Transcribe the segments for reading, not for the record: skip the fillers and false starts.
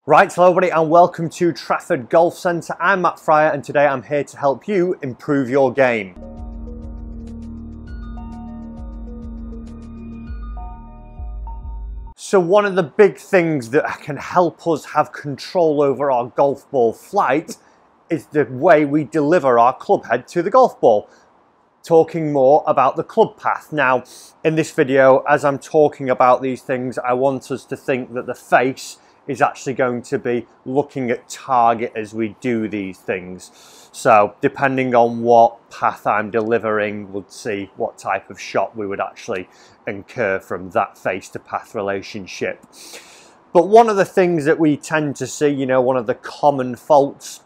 Right, hello everybody and welcome to Trafford Golf Centre. I'm Matt Fryer and today I'm here to help you improve your game. So one of the big things that can help us have control over our golf ball flight is the way we deliver our club head to the golf ball. Talking more about the club path. Now, in this video, as I'm talking about these things, I want us to think that the face is actually going to be looking at target as we do these things. So depending on what path I'm delivering, we'll see what type of shot we would actually incur from that face to path relationship. But one of the things that we tend to see, one of the common faults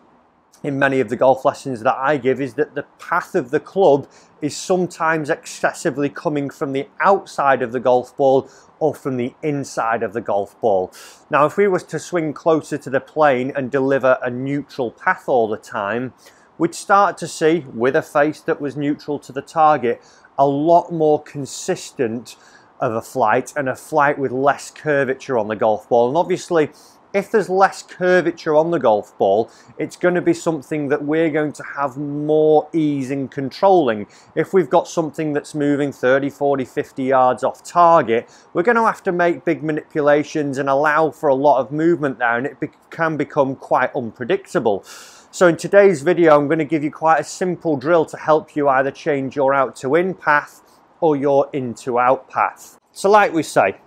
in many of the golf lessons that I give is that the path of the club is sometimes excessively coming from the outside of the golf ball or from the inside of the golf ball. Now, if we was to swing closer to the plane and deliver a neutral path all the time, we'd start to see, with a face that was neutral to the target, a lot more consistent of a flight and a flight with less curvature on the golf ball. And obviously, if there's less curvature on the golf ball, it's going to be something that we're going to have more ease in controlling. If we've got something that's moving 30, 40, 50 yards off target, we're going to have to make big manipulations and allow for a lot of movement there, and it can become quite unpredictable. So in today's video, I'm going to give you quite a simple drill to help you either change your out to in path or your in to out path. So like we say,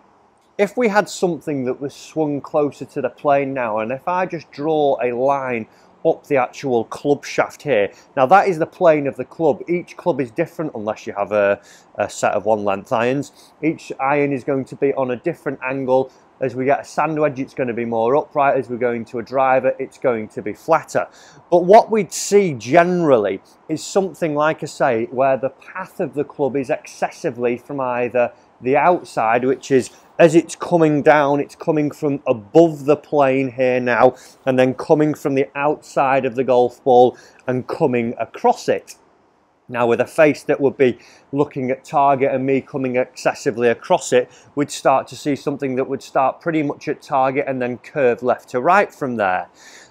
if we had something that was swung closer to the plane now, and if I just draw a line up the actual club shaft here, now that is the plane of the club. Each club is different unless you have a set of 1 length irons. Each iron is going to be on a different angle. As we get a sand wedge, it's going to be more upright. As we go into a driver, it's going to be flatter. But what we'd see generally is something, like I say, where the path of the club is excessively from either the outside, which is as it's coming down, it's coming from above the plane here now, and then coming from the outside of the golf ball and coming across it. Now, with a face that would be looking at target and me coming excessively across it, we'd start to see something that would start pretty much at target and then curve left to right from there.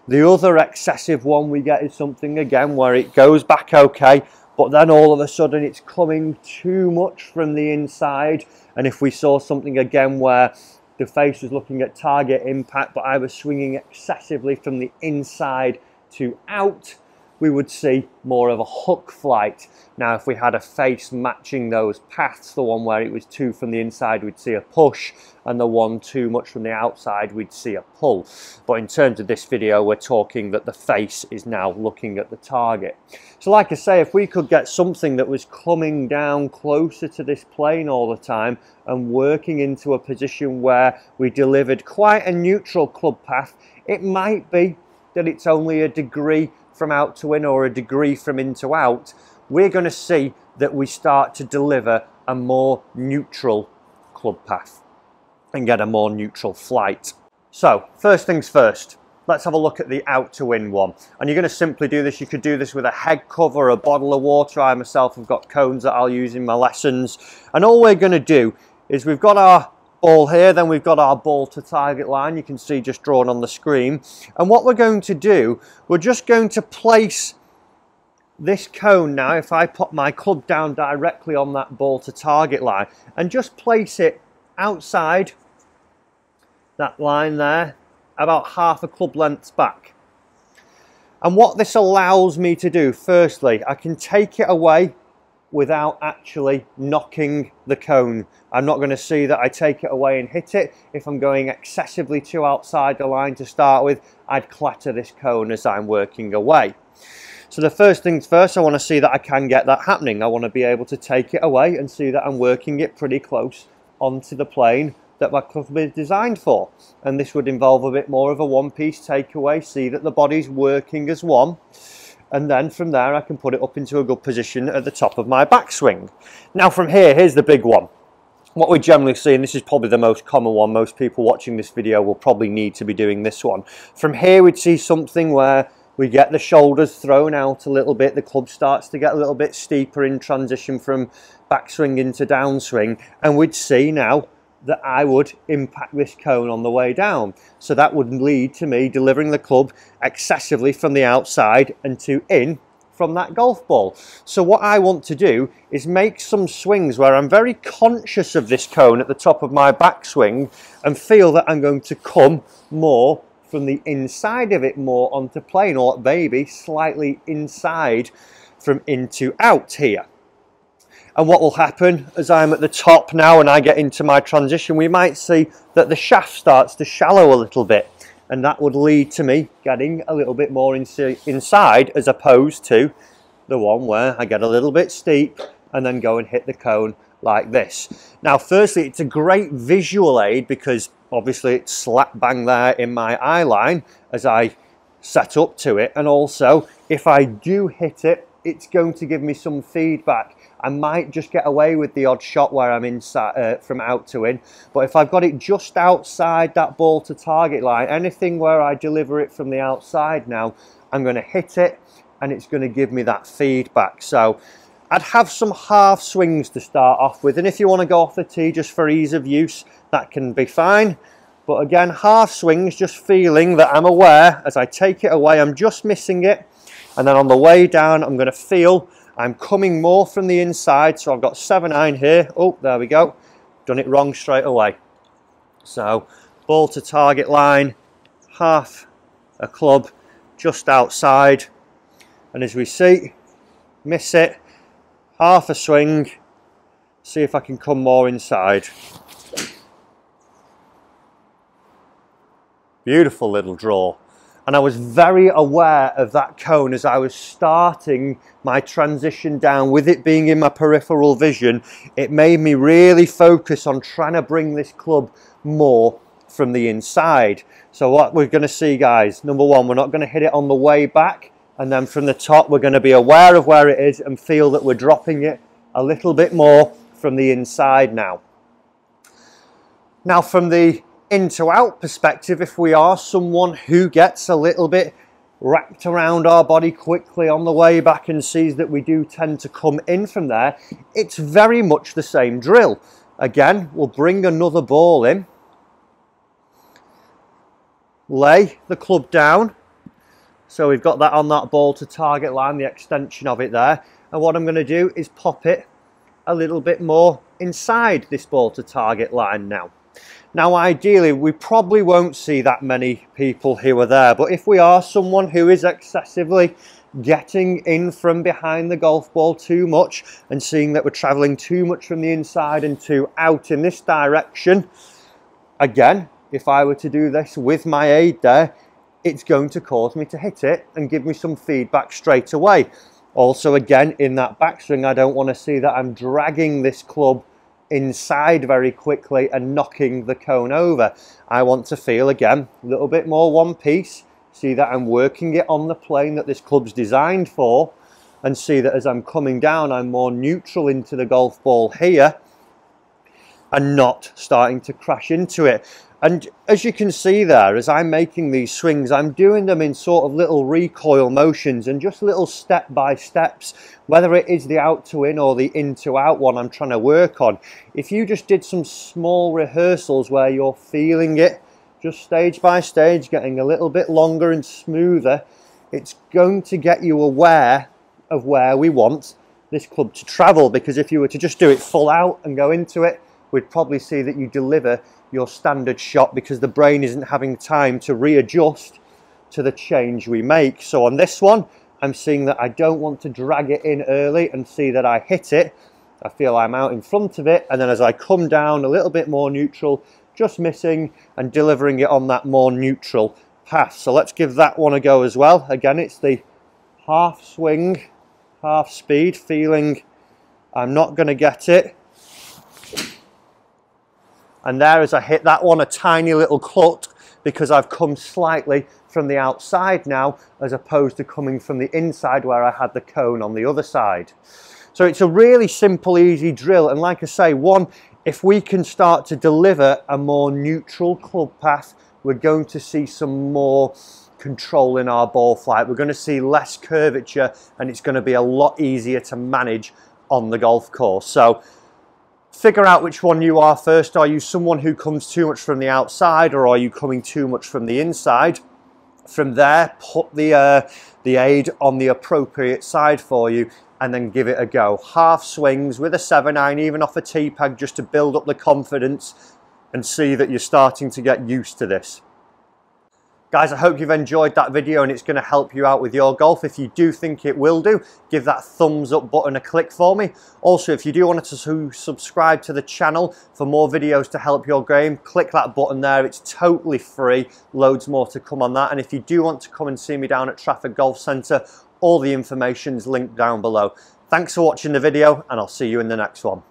The other excessive one we get is something, again, where it goes back okay, but then all of a sudden it's coming too much from the inside. And if we saw something again where the face was looking at target impact, but I was swinging excessively from the inside to out, we would see more of a hook flight. Now, if we had a face matching those paths, the one where it was too from the inside, we'd see a push, and the one too much from the outside, we'd see a pull. But in terms of this video, we're talking that the face is now looking at the target. So like I say, if we could get something that was coming down closer to this plane all the time and working into a position where we delivered quite a neutral club path, it might be that it's only a degree from out to in or a degree from in to out, we're going to see that we start to deliver a more neutral club path and get a more neutral flight. So first things first, let's have a look at the out to in one. And you're going to simply do this. You could do this with a head cover, a bottle of water. I myself have got cones that I'll use in my lessons. And all we're going to do is we've got our ball here, then we've got our ball to target line, you can see just drawn on the screen. And what we're going to do, we're just going to place this cone now, if I put my club down directly on that ball to target line, and just place it outside that line there, about half a club length back. And what this allows me to do, firstly, I can take it away without actually knocking the cone. I'm not going to see that I take it away and hit it. If I'm going excessively too outside the line to start with, I'd clatter this cone as I'm working away. So the first things first, I want to see that I can get that happening. I want to be able to take it away and see that I'm working it pretty close onto the plane that my club is designed for. And this would involve a bit more of a one-piece takeaway, see that the body's working as one. And then from there I can put it up into a good position at the top of my backswing. Now from here, here's the big one. What we generally see, and this is probably the most common one, most people watching this video will probably need to be doing this one. From here we'd see something where we get the shoulders thrown out a little bit, the club starts to get a little bit steeper in transition from backswing into downswing, and we'd see now that I would impact this cone on the way down. So that would lead to me delivering the club excessively from the outside and to in from that golf ball. So what I want to do is make some swings where I'm very conscious of this cone at the top of my backswing and feel that I'm going to come more from the inside of it more onto plane, or maybe slightly inside from in to out here. And what will happen as I'm at the top now and I get into my transition, we might see that the shaft starts to shallow a little bit, and that would lead to me getting a little bit more inside, as opposed to the one where I get a little bit steep and then go and hit the cone like this. Now firstly, it's a great visual aid because obviously it's slap bang there in my eye line as I set up to it, and also if I do hit it, it's going to give me some feedback. I might just get away with the odd shot where I'm inside from out to in, but if I've got it just outside that ball to target line, anything where I deliver it from the outside now, I'm going to hit it and it's going to give me that feedback. So I'd have some half swings to start off with, and if you want to go off the tee just for ease of use, that can be fine. But again, half swings, just feeling that I'm aware as I take it away, I'm just missing it, and then on the way down, I'm going to feel I'm coming more from the inside. So I've got 7-iron here. Oh, there we go. Done it wrong straight away. So ball to target line, half a club just outside, and as we see, miss it, half a swing, see if I can come more inside. Beautiful little draw. And I was very aware of that cone as I was starting my transition down. With it being in my peripheral vision, it made me really focus on trying to bring this club more from the inside. So what we're going to see, guys, number one, we're not going to hit it on the way back, and then from the top we're going to be aware of where it is and feel that we're dropping it a little bit more from the inside now. Now from the in to out perspective, if we are someone who gets a little bit wrapped around our body quickly on the way back and sees that we do tend to come in from there, it's very much the same drill. Again, we'll bring another ball in, lay the club down, so we've got that on that ball to target line, the extension of it there, and what I'm going to do is pop it a little bit more inside this ball to target line now. Now ideally we probably won't see that many people who are there, but if we are someone who is excessively getting in from behind the golf ball too much and seeing that we're travelling too much from the inside and too out in this direction, again, if I were to do this with my aid there, it's going to cause me to hit it and give me some feedback straight away. Also again, in that backswing, I don't want to see that I'm dragging this club inside very quickly and knocking the cone over. I want to feel again a little bit more one piece, see that I'm working it on the plane that this club's designed for, and see that as I'm coming down I'm more neutral into the golf ball here and not starting to crash into it. And as you can see there, as I'm making these swings, I'm doing them in sort of little recoil motions and just little step by steps, whether it is the out to in or the in to out one I'm trying to work on. If you just did some small rehearsals where you're feeling it, just stage by stage, getting a little bit longer and smoother, it's going to get you aware of where we want this club to travel. Because if you were to just do it full out and go into it, we'd probably see that you deliver your standard shot because the brain isn't having time to readjust to the change we make. So on this one, I'm seeing that I don't want to drag it in early and see that I hit it. I feel I'm out in front of it, and then as I come down a little bit more neutral, just missing and delivering it on that more neutral path. So let's give that one a go as well. Again, it's the half swing, half speed, feeling I'm not going to get it. And there, as I hit that one, a tiny little cut because I've come slightly from the outside now as opposed to coming from the inside where I had the cone on the other side. So it's a really simple, easy drill. And like I say, one, if we can start to deliver a more neutral club path, we're going to see some more control in our ball flight. We're going to see less curvature, and it's going to be a lot easier to manage on the golf course. So Figure out which one you are first. Are you someone who comes too much from the outside, or are you coming too much from the inside? From there, put the aid on the appropriate side for you and then give it a go. Half swings with a 7-iron, even off a tee peg, just to build up the confidence and see that you're starting to get used to this. Guys, I hope you've enjoyed that video and it's going to help you out with your golf. If you do think it will do, give that thumbs up button a click for me. Also, if you do want to subscribe to the channel for more videos to help your game, click that button there. It's totally free. Loads more to come on that. And if you do want to come and see me down at Trafford Golf Centre, all the information's linked down below. Thanks for watching the video and I'll see you in the next one.